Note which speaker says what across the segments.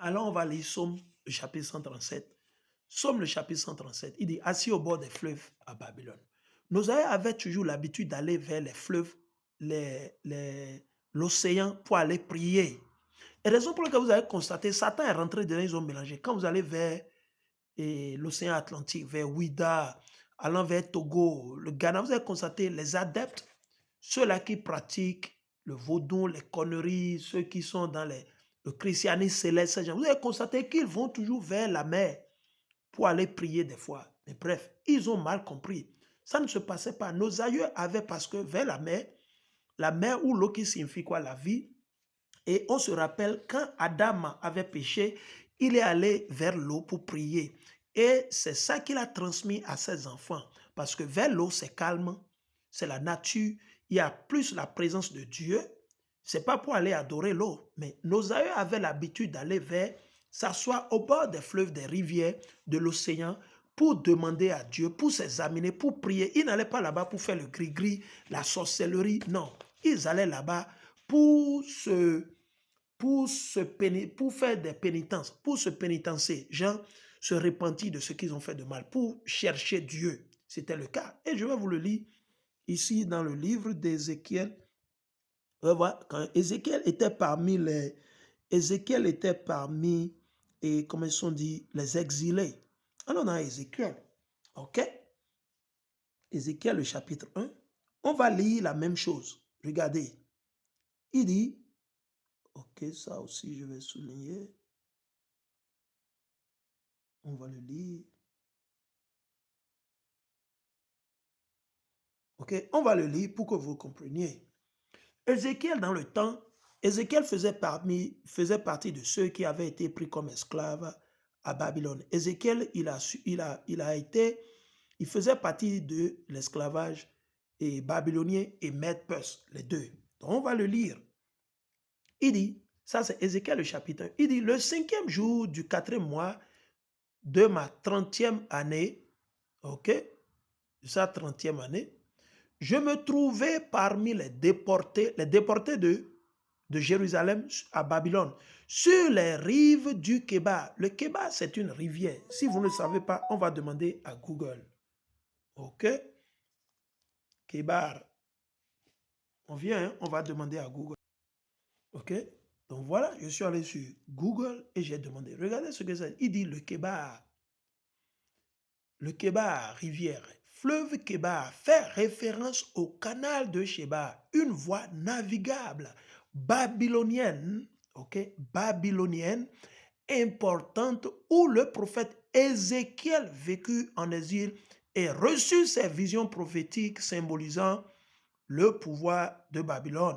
Speaker 1: Alors on va lire Somme, le chapitre 137. Somme, le chapitre 137, il dit, assis au bord des fleuves à Babylone. Nos aïeux avaient toujours l'habitude d'aller vers les fleuves, l'océan pour aller prier. Et raison pour laquelle vous avez constaté, Satan est rentré dedans, ils ont mélangé. Quand vous allez vers l'océan Atlantique, vers Ouida, allant vers Togo, le Ghana, vous avez constaté les adeptes, ceux-là qui pratiquent le vaudou, les conneries, ceux qui sont dans le christianisme céleste, vous avez constaté qu'ils vont toujours vers la mer pour aller prier des fois. Mais bref, ils ont mal compris. Ça ne se passait pas. Nos aïeux avaient, parce que vers la mer ou l'eau qui signifie quoi? La vie. Et on se rappelle, quand Adam avait péché, il est allé vers l'eau pour prier. Et c'est ça qu'il a transmis à ses enfants. Parce que vers l'eau, c'est calme, c'est la nature, il y a plus la présence de Dieu. C'est pas pour aller adorer l'eau, mais nos aïeux avaient l'habitude d'aller vers, s'asseoir au bord des fleuves, des rivières, de l'océan, pour demander à Dieu, pour s'examiner, pour prier. Ils n'allaient pas là-bas pour faire le gris-gris, la sorcellerie, non. Ils allaient là-bas pour faire des pénitences, pour se pénitencer, gens se repentir de ce qu'ils ont fait de mal, pour chercher Dieu. C'était le cas. Et je vais vous le lire ici dans le livre d'Ézéchiel. Quand Ézéchiel était parmi et comment ils sont dit, les exilés. Alors dans Ézéchiel, ok? Ézéchiel le chapitre 1, on va lire la même chose. Regardez. Il dit, ok, ça aussi je vais souligner. On va le lire. Ok, on va le lire pour que vous compreniez. Ézéchiel, dans le temps, Ézéchiel faisait partie de ceux qui avaient été pris comme esclaves à Babylone. Ézéchiel, il faisait partie de l'esclavage babylonien et Mède-Perse, les deux. Donc, on va le lire. Il dit, ça c'est Ézéchiel le chapitre 1, il dit, le 5e jour du 4e mois de ma 30e année, ok, de sa 30e année, je me trouvais parmi les déportés de Jérusalem à Babylone, sur les rives du Kébar. Le Kébar, c'est une rivière. Si vous ne savez pas, on va demander à Google. Ok? Kébar. On vient, hein? On va demander à Google. Ok? Donc voilà, je suis allé sur Google et j'ai demandé. Regardez ce que c'est. Il dit le Kébar. Le Kébar, rivière. Fleuve Kébar fait référence au canal de Sheba, une voie navigable babylonienne, ok, babylonienne, importante où le prophète Ézéchiel, vécu en exil, et reçu ses visions prophétiques symbolisant le pouvoir de Babylone.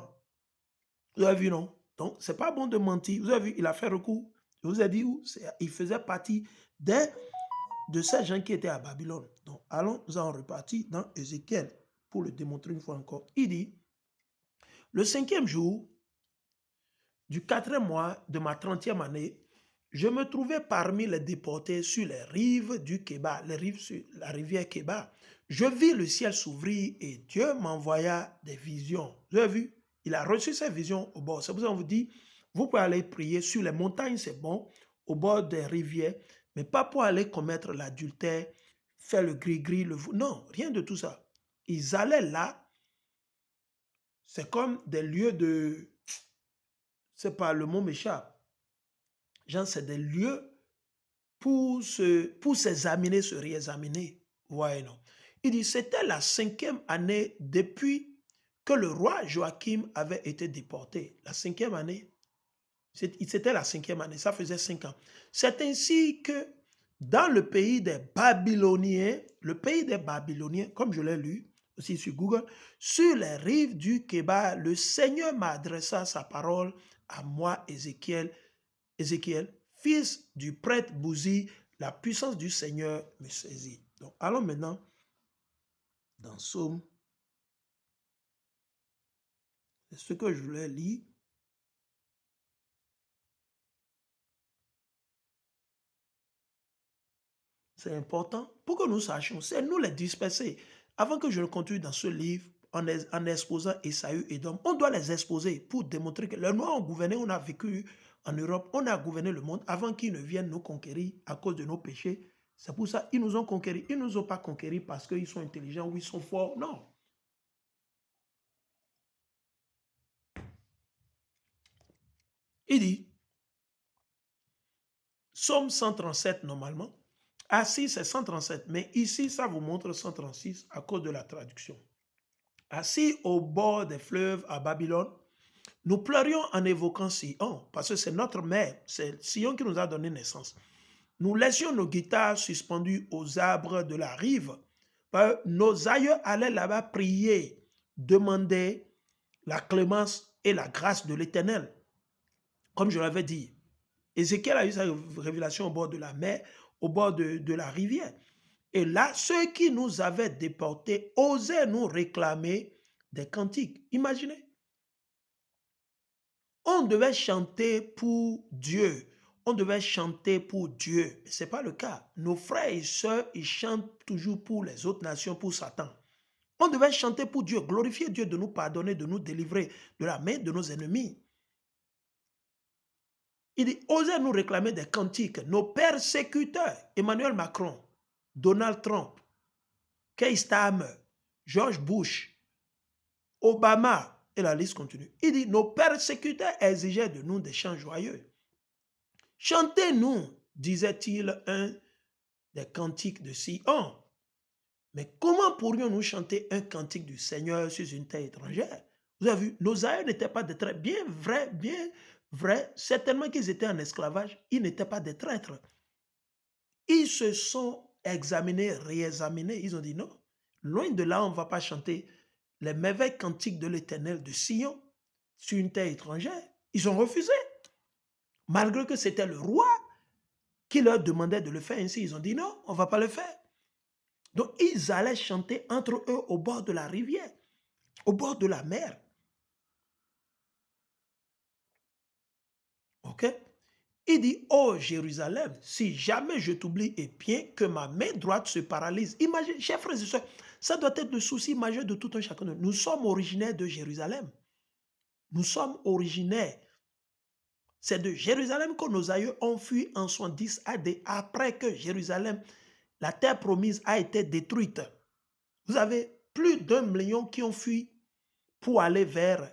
Speaker 1: Vous avez vu, non? Donc, c'est pas bon de mentir. Vous avez vu, il a fait recours. Je vous ai dit où? Il faisait partie de ces gens qui étaient à Babylone. Donc, allons, nous allons repartir dans Ézéchiel pour le démontrer une fois encore. Il dit, le 5e jour du 4e mois de ma 30e année, je me trouvais parmi les déportés sur les rives du Kébar, les rives sur la rivière Kébar. Je vis le ciel s'ouvrir et Dieu m'envoya des visions. Vous avez vu? Il a reçu ces visions au bord. C'est pour ça qu'on vous dit, vous pouvez aller prier sur les montagnes, c'est bon, au bord des rivières, mais pas pour aller commettre l'adultère, faire le gris-gris, non, rien de tout ça. Ils allaient là, c'est comme des lieux de, c'est pas le mot m'échappe. Genre, c'est des lieux pour s'examiner, se réexaminer. Voyez, non. Il dit, c'était la 5e année depuis que le roi Joachim avait été déporté. La 5e année. C'était la 5e année, ça faisait 5 ans. C'est ainsi que dans le pays des Babyloniens, comme je l'ai lu aussi sur Google, sur les rives du Kébar, le Seigneur m'adressa sa parole à moi, Ézéchiel, fils du prêtre Bouzi, la puissance du Seigneur me saisit. Donc, allons maintenant dans Psaume. C'est ce que je voulais lire. C'est important pour que nous sachions. C'est nous les disperser. Avant que je ne continue dans ce livre, en exposant Esaü et Édom, on doit les exposer pour démontrer que les Noirs ont gouverné, on a vécu en Europe, on a gouverné le monde avant qu'ils ne viennent nous conquérir à cause de nos péchés. C'est pour ça qu'ils nous ont conquéris. Ils ne nous ont pas conquéris parce qu'ils sont intelligents ou ils sont forts. Non. Il dit, Somme 137 normalement. Ah si, c'est 137, mais ici, ça vous montre 136 à cause de la traduction. Assis au bord des fleuves à Babylone, nous pleurions en évoquant Sion, parce que c'est notre mère, c'est Sion qui nous a donné naissance. Nous laissions nos guitares suspendues aux arbres de la rive. Nos aïeux allaient là-bas prier, demander la clémence et la grâce de l'Éternel. Comme je l'avais dit, Ézéchiel a eu sa révélation au bord de la mer, au bord de la rivière. Et là, ceux qui nous avaient déportés osaient nous réclamer des cantiques. Imaginez. On devait chanter pour Dieu. On devait chanter pour Dieu. Mais ce n'est pas le cas. Nos frères et sœurs, ils chantent toujours pour les autres nations, pour Satan. On devait chanter pour Dieu, glorifier Dieu de nous pardonner, de nous délivrer de la main de nos ennemis. Il dit, osez nous réclamer des cantiques. Nos persécuteurs, Emmanuel Macron, Donald Trump, Keir Starmer, George Bush, Obama, et la liste continue. Il dit, nos persécuteurs exigeaient de nous des chants joyeux. Chantez-nous, disait-il un des cantiques de Sion. Mais comment pourrions-nous chanter un cantique du Seigneur sur une terre étrangère? Vous avez vu, nos aïeux n'étaient pas des traîtres. Bien vrai, certainement qu'ils étaient en esclavage, ils n'étaient pas des traîtres. Ils se sont examinés, réexaminés. Ils ont dit non, loin de là, on ne va pas chanter les merveilles cantiques de l'Éternel de Sion sur une terre étrangère. Ils ont refusé. Malgré que c'était le roi qui leur demandait de le faire ainsi. Ils ont dit non, on ne va pas le faire. Donc, ils allaient chanter entre eux au bord de la rivière, au bord de la mer. OK? Il dit, oh Jérusalem, si jamais je t'oublie et bien que ma main droite se paralyse. Imagine, chers frères et sœurs, ça doit être le souci majeur de tout un chacun de nous. Nous sommes originaires de Jérusalem. Nous sommes originaires. C'est de Jérusalem que nos aïeux ont fui en 70 AD, après que Jérusalem, la terre promise, a été détruite. Vous avez plus d'1 million qui ont fui pour aller vers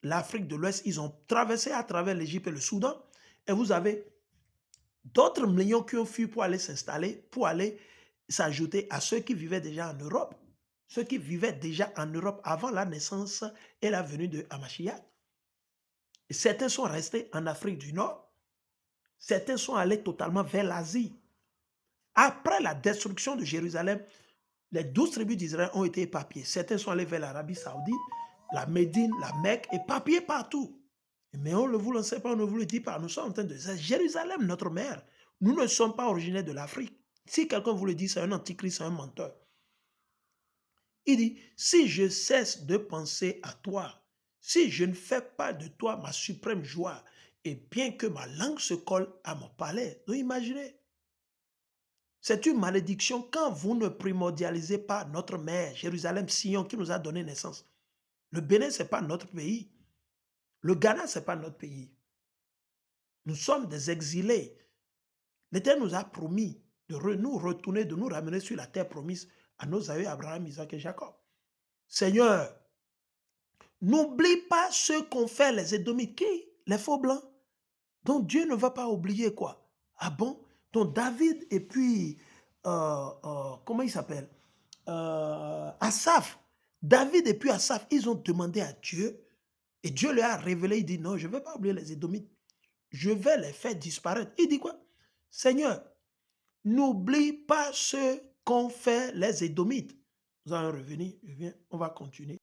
Speaker 1: l'Afrique de l'Ouest. Ils ont traversé à travers l'Égypte et le Soudan. Et vous avez d'autres millions qui ont fui pour aller s'installer, pour aller s'ajouter à ceux qui vivaient déjà en Europe. Ceux qui vivaient déjà en Europe avant la naissance et la venue de Hamashiach. Et certains sont restés en Afrique du Nord. Certains sont allés totalement vers l'Asie. Après la destruction de Jérusalem, les 12 tribus d'Israël ont été éparpillées. Certains sont allés vers l'Arabie Saoudite, la Médine, la Mecque, éparpillés partout. Mais on ne vous le sait pas, on ne vous le dit pas. Nous sommes en train de dire, Jérusalem, notre mère. Nous ne sommes pas originaires de l'Afrique. Si quelqu'un vous le dit, c'est un antichrist, c'est un menteur. Il dit, si je cesse de penser à toi, si je ne fais pas de toi ma suprême joie, et bien que ma langue se colle à mon palais, donc imaginez, c'est une malédiction quand vous ne primordialisez pas notre mère, Jérusalem, Sion, qui nous a donné naissance. Le Bénin, ce n'est pas notre pays. Le Ghana, ce n'est pas notre pays. Nous sommes des exilés. L'Éternel nous a promis de nous retourner, de nous ramener sur la terre promise à nos aïeux Abraham, Isaac et Jacob. Seigneur, n'oublie pas ce qu'ont fait les Édomites, qui? Les faux blancs. Donc Dieu ne va pas oublier quoi? Ah bon? Donc David et puis, comment il s'appelle? Asaph. David et puis Asaph, ils ont demandé à Dieu, et Dieu leur a révélé, il dit non, je ne vais pas oublier les Édomites. Je vais les faire disparaître. Il dit quoi? Seigneur, n'oublie pas ce qu'ont fait les Édomites. Nous allons revenir, on va continuer.